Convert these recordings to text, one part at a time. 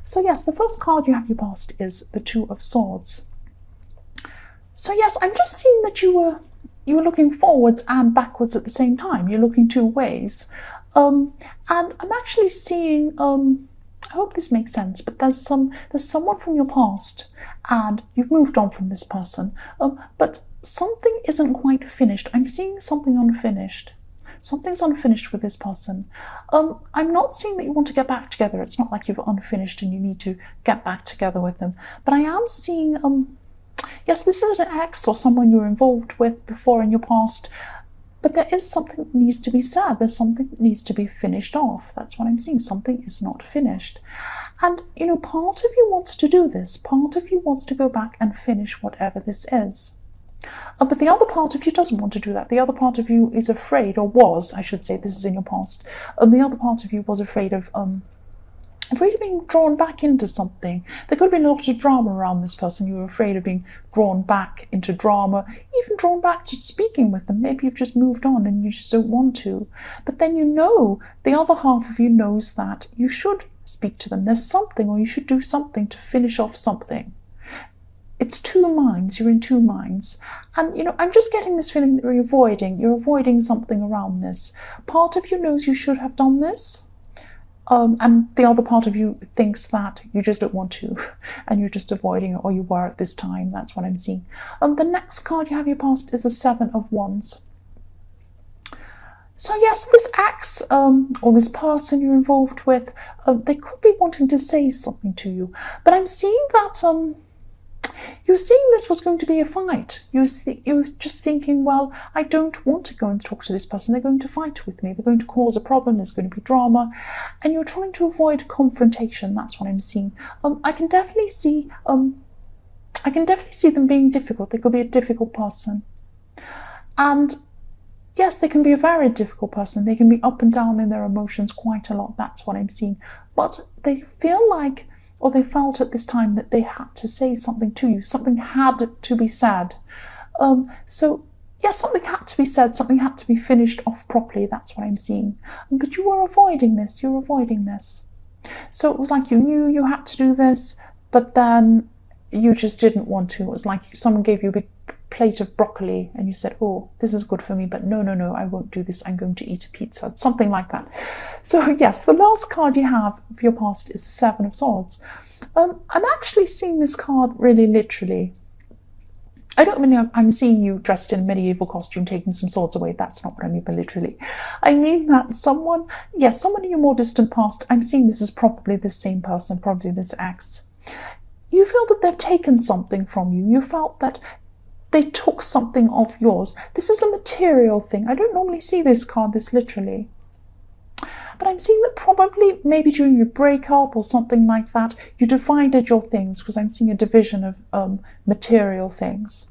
So yes, the first card you have your past is the Two of Swords. So yes, I'm just seeing that you were looking forwards and backwards at the same time. You're looking two ways. And I'm actually seeing, I hope this makes sense, but there's someone from your past and you've moved on from this person, but something isn't quite finished. I'm seeing something unfinished. Something's unfinished with this person. I'm not seeing that you want to get back together. It's not like you've unfinished and you need to get back together with them. But I am seeing, yes, this is an ex or someone you were involved with before in your past, but there is something that needs to be said. There's something that needs to be finished off. That's what I'm seeing. Something is not finished. And, part of you wants to do this. Part of you wants to go back and finish whatever this is. But the other part of you doesn't want to do that. The other part of you is afraid, or was, I should say, this is in your past. The other part of you was afraid of being drawn back into something. There could have been a lot of drama around this person. You were afraid of being drawn back into drama, even drawn back to speaking with them. Maybe you've just moved on and you just don't want to. But then the other half of you knows that you should speak to them. There's something, or you should do something to finish off something. It's two minds. You're in two minds. And, I'm just getting this feeling that you're avoiding something around this. Part of you knows you should have done this. And the other part of you thinks that you just don't want to, and you're just avoiding it, or you were at this time. That's what I'm seeing. The next card you have your past is the Seven of Wands. So yes, this ex or this person you're involved with, they could be wanting to say something to you, but I'm seeing that you're seeing this was going to be a fight. You were just thinking, well, I don't want to go and talk to this person. They're going to fight with me. They're going to cause a problem. There's going to be drama. And you're trying to avoid confrontation. That's what I'm seeing. I can definitely see them being difficult. They could be a difficult person. And yes, they can be a very difficult person. They can be up and down in their emotions quite a lot. That's what I'm seeing. But they feel like, or they felt at this time, that they had to say something to you. Something had to be said. So, yes, something had to be said. Something had to be finished off properly. That's what I'm seeing. But you were avoiding this. You're avoiding this. So it was like you knew you had to do this, but then you just didn't want to. It was like someone gave you a big plate of broccoli and you said, oh, this is good for me, but no, I won't do this. I'm going to eat a pizza. Something like that. So yes, the last card you have for your past is the Seven of Swords. I'm actually seeing this card really literally. I don't mean I'm seeing you dressed in a medieval costume taking some swords away. That's not what I mean by literally. I mean that someone in your more distant past, I'm seeing this is probably the same person, probably this ex. You feel that they've taken something from you. You felt that they took something of yours. This is a material thing. I don't normally see this card this literally. But I'm seeing that probably maybe during your breakup or something like that, you divided your things, because I'm seeing a division of material things.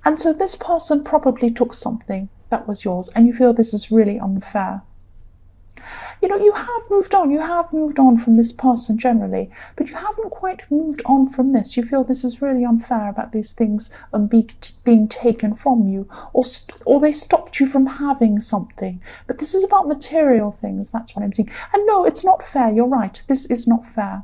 And so this person probably took something that was yours, and you feel this is really unfair. You have moved on from this person generally, but you haven't quite moved on from this. You feel this is really unfair about these things being taken from you, or they stopped you from having something. But this is about material things. That's what I'm seeing. And no, it's not fair. You're right. This is not fair.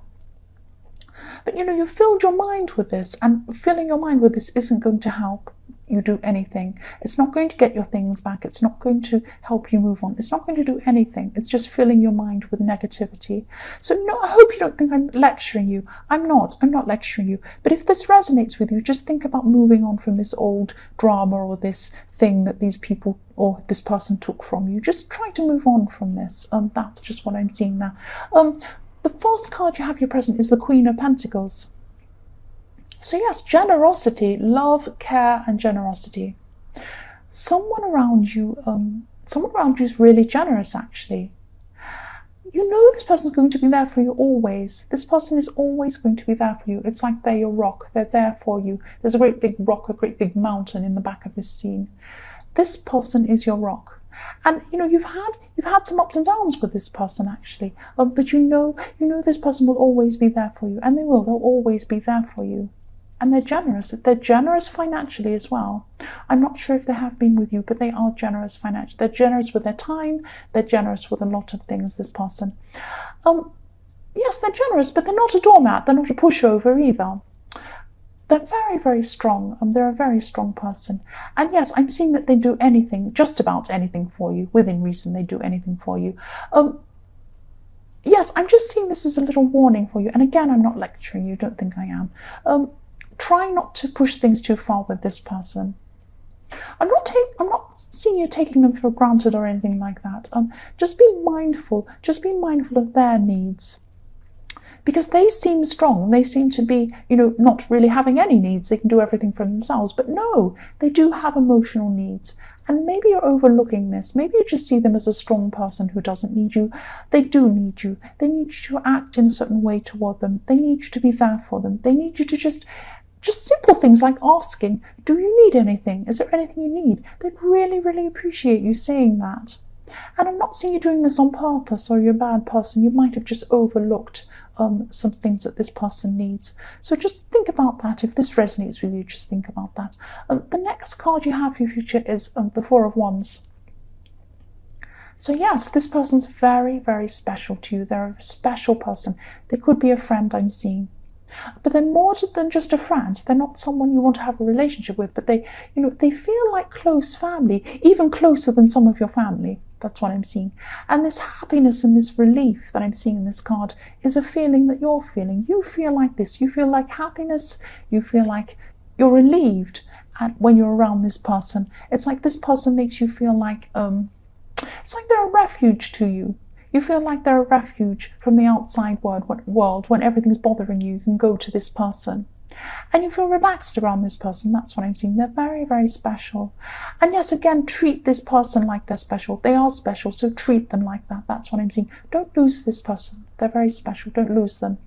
But you filled your mind with this, and filling your mind with this isn't going to help you do anything. It's not going to get your things back. It's not going to help you move on. It's not going to do anything. It's just filling your mind with negativity. So no, I hope you don't think I'm lecturing you. I'm not lecturing you. But if this resonates with you, just think about moving on from this old drama or this thing that these people or this person took from you. Just try to move on from this. That's just what I'm seeing now. The first card you have your present is the Queen of Pentacles. So yes, generosity, love, care, and generosity. Someone around you is really generous, actually. You know this person's going to be there for you always. This person is always going to be there for you. It's like they're your rock. They're there for you. There's a great big rock, a great big mountain in the back of this scene. This person is your rock. And you've had some ups and downs with this person, actually. But you know this person will always be there for you, and they'll always be there for you. And they're generous. They're generous financially as well. I'm not sure if they have been with you, but they are generous financially. They're generous with their time. They're generous with a lot of things, this person. yes, they're generous, but they're not a doormat. They're not a pushover either. They're very, very strong. They're a very strong person. And yes, I'm seeing that they do anything, just about anything for you. Within reason, they do anything for you. Yes, I'm just seeing this as a little warning for you. And again, I'm not lecturing you. Don't think I am. Try not to push things too far with this person. I'm not seeing you taking them for granted or anything like that. Just be mindful. Just be mindful of their needs. Because they seem strong, they seem to be, not really having any needs. They can do everything for themselves. But no, they do have emotional needs. And maybe you're overlooking this. Maybe you just see them as a strong person who doesn't need you. They do need you. They need you to act in a certain way toward them. They need you to be there for them. They need you to just simple things like asking, do you need anything? Is there anything you need? They'd really, really appreciate you saying that. And I'm not seeing you doing this on purpose or you're a bad person. You might have just overlooked some things that this person needs. So just think about that. If this resonates with you, just think about that. The next card you have for your future is the Four of Wands. So yes, this person's very, very special to you. They're a special person. They could be a friend, I'm seeing. But they're more than just a friend. They're not someone you want to have a relationship with, but they feel like close family, even closer than some of your family. That's what I'm seeing. And this happiness and this relief that I'm seeing in this card is a feeling that you're feeling. You feel like this. You feel like happiness. You feel like you're relieved when you're around this person. It's like this person makes you feel like, it's like they're a refuge to you. You feel like they're a refuge from the outside world. When everything's bothering you, you can go to this person. And you feel relaxed around this person. That's what I'm seeing. They're very, very special. And yes, again, treat this person like they're special. They are special, so treat them like that. That's what I'm seeing. Don't lose this person. They're very special. Don't lose them.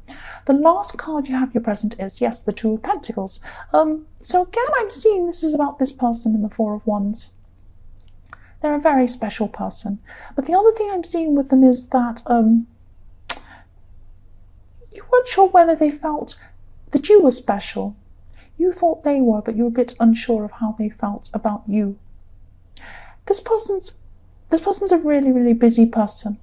The last card you have your present is, yes, the Two of Pentacles. So again, I'm seeing this is about this person in the Four of Wands. They're a very special person. But the other thing I'm seeing with them is that you weren't sure whether they felt that you were special. You thought they were, but you were a bit unsure of how they felt about you. This person's a really, really busy person.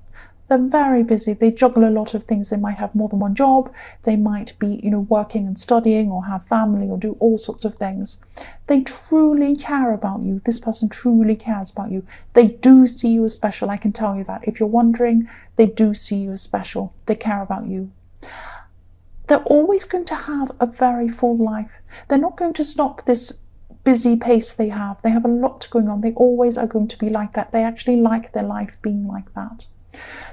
They're very busy. They juggle a lot of things. They might have more than one job. They might be, working and studying or have family or do all sorts of things. They truly care about you. This person truly cares about you. They do see you as special. I can tell you that. If you're wondering, they do see you as special. They care about you. They're always going to have a very full life. They're not going to stop this busy pace they have. They have a lot going on. They always are going to be like that. They actually like their life being like that.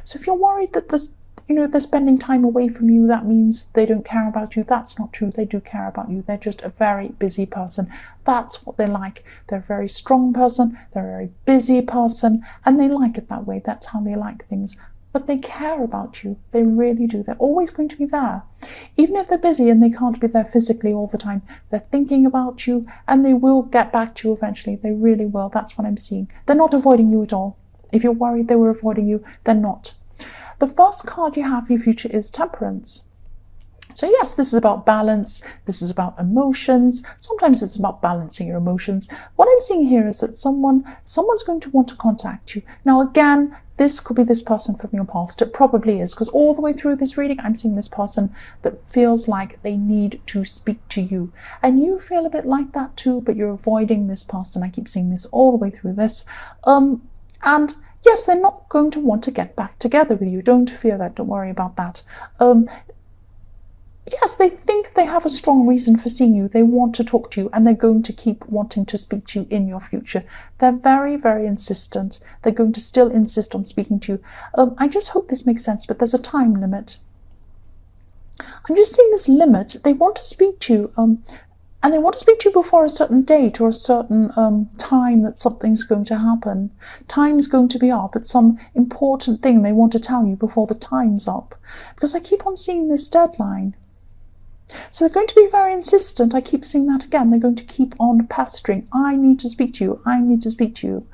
So if you're worried that they're spending time away from you, that means they don't care about you. That's not true. They do care about you. They're just a very busy person. That's what they're like. They're a very strong person. They're a very busy person, and they like it that way. That's how they like things. But they care about you. They really do. They're always going to be there. Even if they're busy and they can't be there physically all the time, they're thinking about you and they will get back to you eventually. They really will. That's what I'm seeing. They're not avoiding you at all. If you're worried they were avoiding you, they're not. The first card you have for your future is Temperance. So yes, this is about balance. This is about emotions. Sometimes it's about balancing your emotions. What I'm seeing here is that someone's going to want to contact you. Now again, this could be this person from your past. It probably is, because all the way through this reading, I'm seeing this person that feels like they need to speak to you. And you feel a bit like that too, but you're avoiding this person. I keep seeing this all the way through this. And yes, they're not going to want to get back together with you. Don't fear that. Don't worry about that. Yes, they think they have a strong reason for seeing you. They want to talk to you and they're going to keep wanting to speak to you in your future. They're very, very insistent. They're going to still insist on speaking to you. I just hope this makes sense, but there's a time limit. I'm just seeing this limit. They want to speak to you and they want to speak to you before a certain date or a certain time that something's going to happen. Time's going to be up. It's some important thing they want to tell you before the time's up. Because I keep on seeing this deadline. So they're going to be very insistent. I keep seeing that again. They're going to keep on pestering. I need to speak to you. I need to speak to you.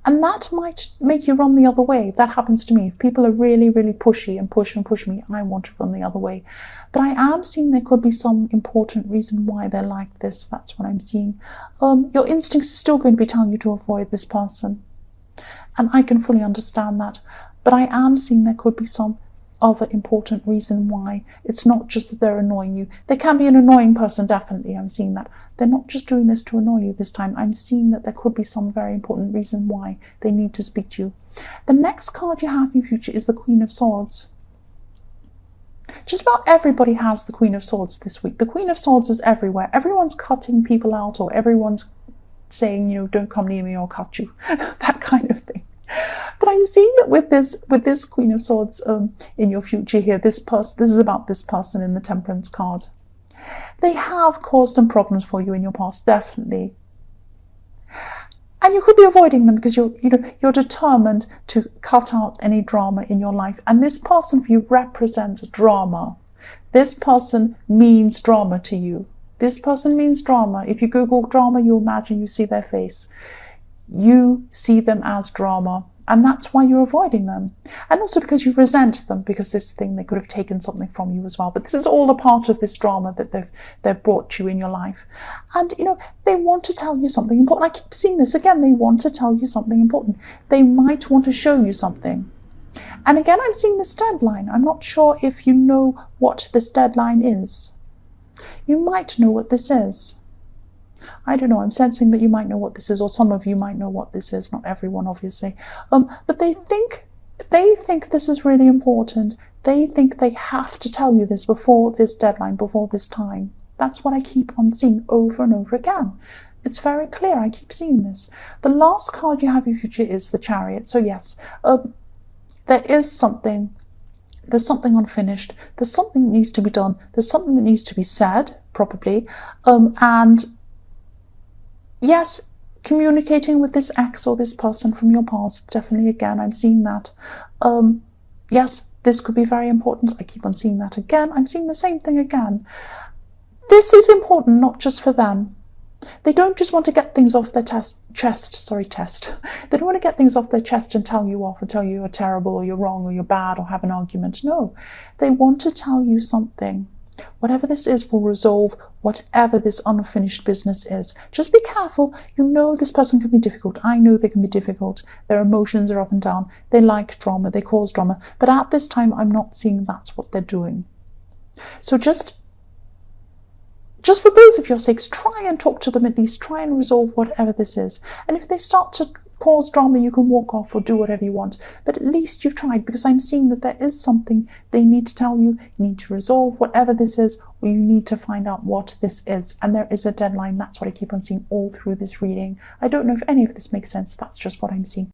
And that might make you run the other way. That happens to me. If people are really, really pushy and push me, I want to run the other way. But I am seeing there could be some important reason why they're like this. That's what I'm seeing. Your instincts are still going to be telling you to avoid this person. And I can fully understand that. But I am seeing there could be some other important reason why. It's not just that they're annoying you. They can be an annoying person, definitely. I'm seeing that. They're not just doing this to annoy you this time. I'm seeing that there could be some very important reason why they need to speak to you. The next card you have in your future is the Queen of Swords. Just about everybody has the Queen of Swords this week. The Queen of Swords is everywhere. Everyone's cutting people out, or everyone's saying, you know, don't come near me, I'll cut you. That kind of thing. But I'm seeing that with this Queen of Swords in your future here, this is about this person in the Temperance card. They have caused some problems for you in your past, definitely. And you could be avoiding them because you're determined to cut out any drama in your life. And this person for you represents drama. This person means drama to you. This person means drama. If you Google drama, you imagine you see their face. You see them as drama. And that's why you're avoiding them. And also because you resent them, because this thing, they could have taken something from you as well. But this is all a part of this drama that they've brought you in your life. And, you know, they want to tell you something important. I keep seeing this again. They want to tell you something important. They might want to show you something. And again, I'm seeing this deadline. I'm not sure if you know what this deadline is. You might know what this is. I don't know, I'm sensing that you might know what this is, or some of you might know what this is, not everyone obviously. But they think this is really important. They think they have to tell you this before this deadline, before this time. That's what I keep on seeing over and over again. It's very clear, I keep seeing this. The last card you have in your future is the Chariot. So yes, there is something. There's something unfinished. There's something that needs to be done. There's something that needs to be said, probably. And yes, communicating with this ex or this person from your past, definitely, again, I'm seeing that. Yes, this could be very important. I keep on seeing that again. I'm seeing the same thing again. This is important, not just for them. They don't just want to get things off their chest. They don't want to get things off their chest and tell you off and tell you you're terrible or you're wrong or you're bad or have an argument. No, they want to tell you something. Whatever this is will resolve whatever this unfinished business is. Just be careful. You know this person can be difficult. I know they can be difficult. Their emotions are up and down. They like drama. They cause drama. But at this time, I'm not seeing that's what they're doing. So just for both of your sakes, try and talk to them at least. Try and resolve whatever this is. And if they start to cause drama, you can walk off or do whatever you want. But at least you've tried, because I'm seeing that there is something they need to tell you. You need to resolve whatever this is, or you need to find out what this is. And there is a deadline. That's what I keep on seeing all through this reading. I don't know if any of this makes sense. That's just what I'm seeing.